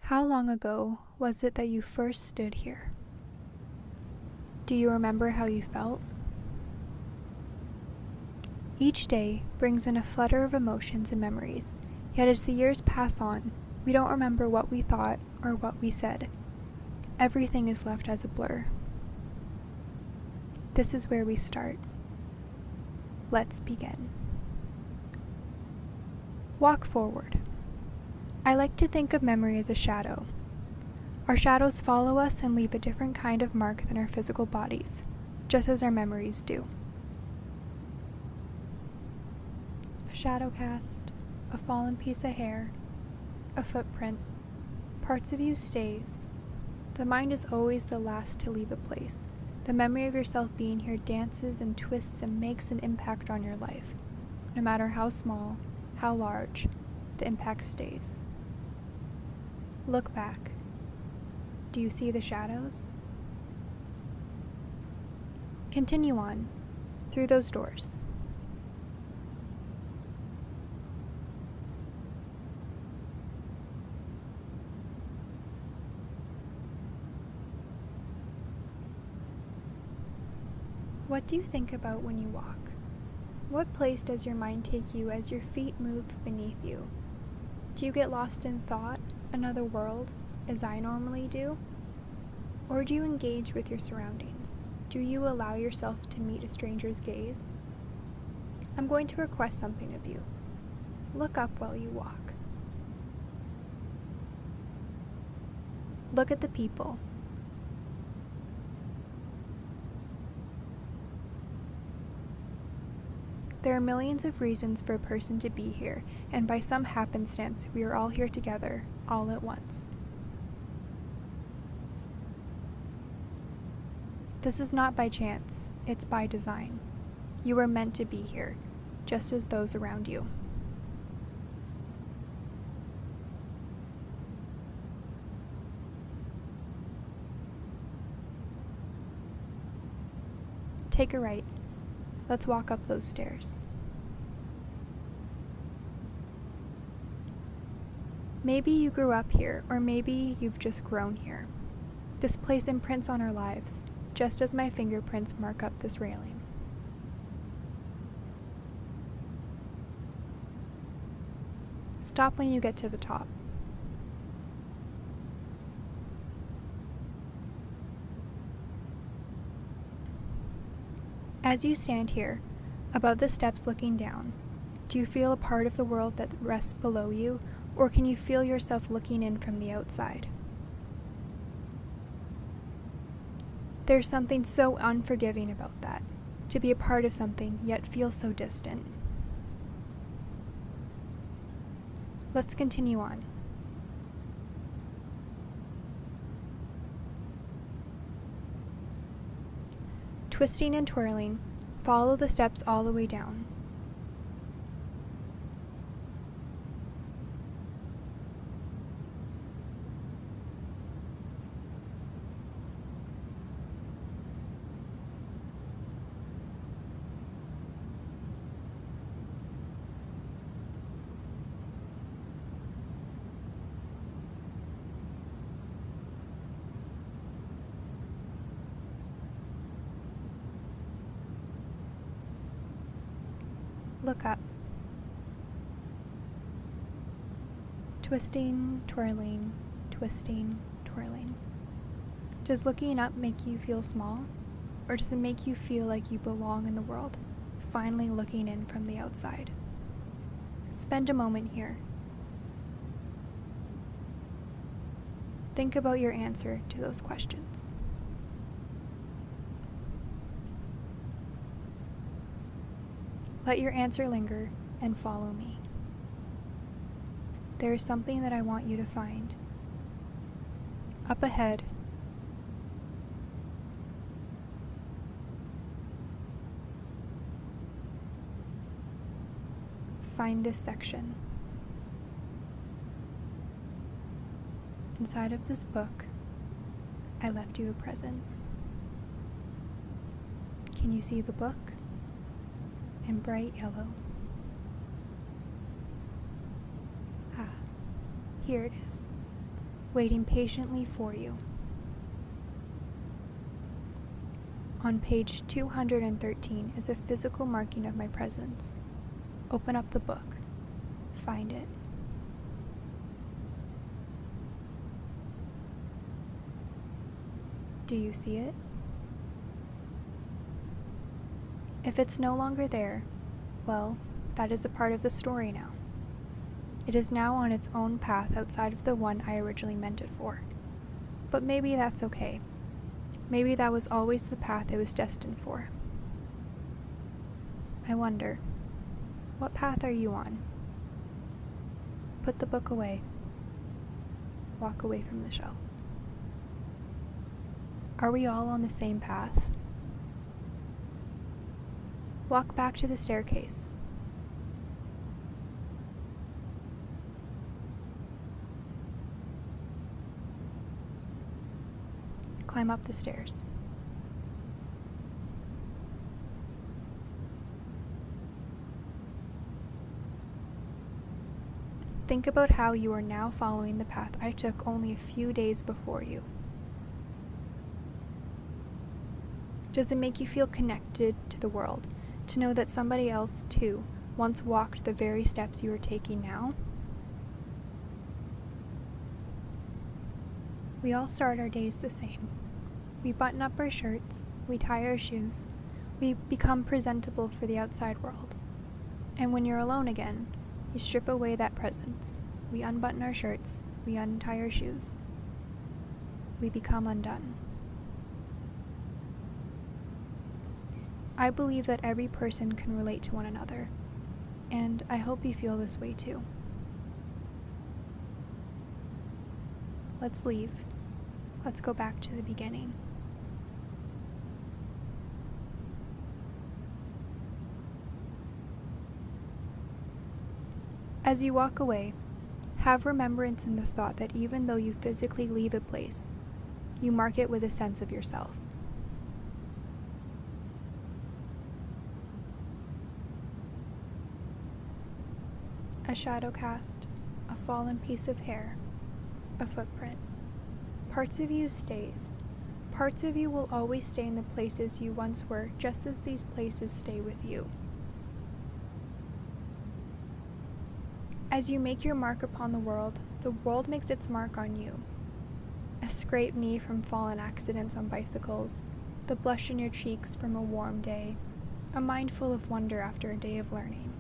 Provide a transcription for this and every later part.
How long ago was it that you first stood here? Do you remember how you felt? Each day brings in a flutter of emotions and memories, yet as the years pass on, we don't remember what we thought or what we said. Everything is left as a blur. This is where we start. Let's begin. Walk forward. I like to think of memory as a shadow. Our shadows follow us and leave a different kind of mark than our physical bodies, just as our memories do. A shadow cast, a fallen piece of hair, a footprint, parts of you stays. The mind is always the last to leave a place. The memory of yourself being here dances and twists and makes an impact on your life. No matter how small, how large, the impact stays. Look back. Do you see the shadows? Continue on, through those doors. What do you think about when you walk? What place does your mind take you as your feet move beneath you? Do you get lost in thought, another world, as I normally do? Or do you engage with your surroundings? Do you allow yourself to meet a stranger's gaze? I'm going to request something of you. Look up while you walk. Look at the people. There are millions of reasons for a person to be here, and by some happenstance, we are all here together, all at once. This is not by chance, it's by design. You are meant to be here, just as those around you. Take a right. Let's walk up those stairs. Maybe you grew up here, or maybe you've just grown here. This place imprints on our lives, just as my fingerprints mark up this railing. Stop when you get to the top. As you stand here, above the steps looking down, do you feel a part of the world that rests below you, or can you feel yourself looking in from the outside? There's something so unforgiving about that, to be a part of something yet feel so distant. Let's continue on. Twisting and twirling, follow the steps all the way down. Look up. Twisting, twirling, twisting, twirling. Does looking up make you feel small? Or does it make you feel like you belong in the world, finally looking in from the outside? Spend a moment here. Think about your answer to those questions. Let your answer linger and follow me. There is something that I want you to find. Up ahead, find this section. Inside of this book, I left you a present. Can you see the book? In bright yellow. Here it is. waiting patiently for you. On page 213 is a physical marking of my presence. Open up the book. Find it. Do you see it? If it's no longer there, well, that is a part of the story now. It is now on its own path outside of the one I originally meant it for. But maybe that's okay. Maybe that was always the path it was destined for. I wonder, what path are you on? Put the book away. Walk away from the shelf. Are we all on the same path? Walk back to the staircase. Climb up the stairs. Think about how you are now following the path I took only a few days before you. Does it make you feel connected to the world, to know that somebody else, too, once walked the very steps you are taking now? We all start our days the same. We button up our shirts, we tie our shoes, we become presentable for the outside world. And when you're alone again, you strip away that presence. We unbutton our shirts, we untie our shoes. We become undone. I believe that every person can relate to one another, and I hope you feel this way too. Let's leave. Let's go back to the beginning. As you walk away, have remembrance in the thought that even though you physically leave a place, you mark it with a sense of yourself. A shadow cast, a fallen piece of hair, a footprint. Parts of you stays. Parts of you will always stay in the places you once were, just as these places stay with you. As you make your mark upon the world makes its mark on you. A scraped knee from fallen accidents on bicycles, the blush in your cheeks from a warm day, a mind full of wonder after a day of learning.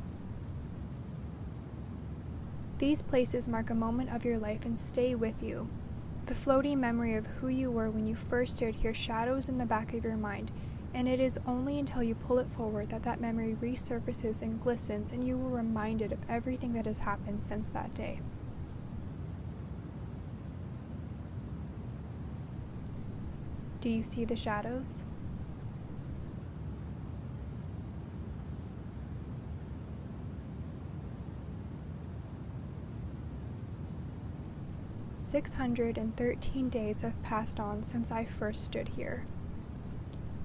These places mark a moment of your life and stay with you. The floating memory of who you were when you first stood here shadows in the back of your mind, and it is only until you pull it forward that that memory resurfaces and glistens and you are reminded of everything that has happened since that day. Do you see the shadows? "613 days have passed on since I first stood here.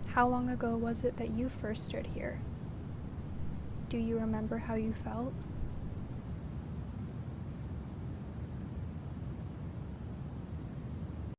How long ago was it that you first stood here? Do you remember how you felt?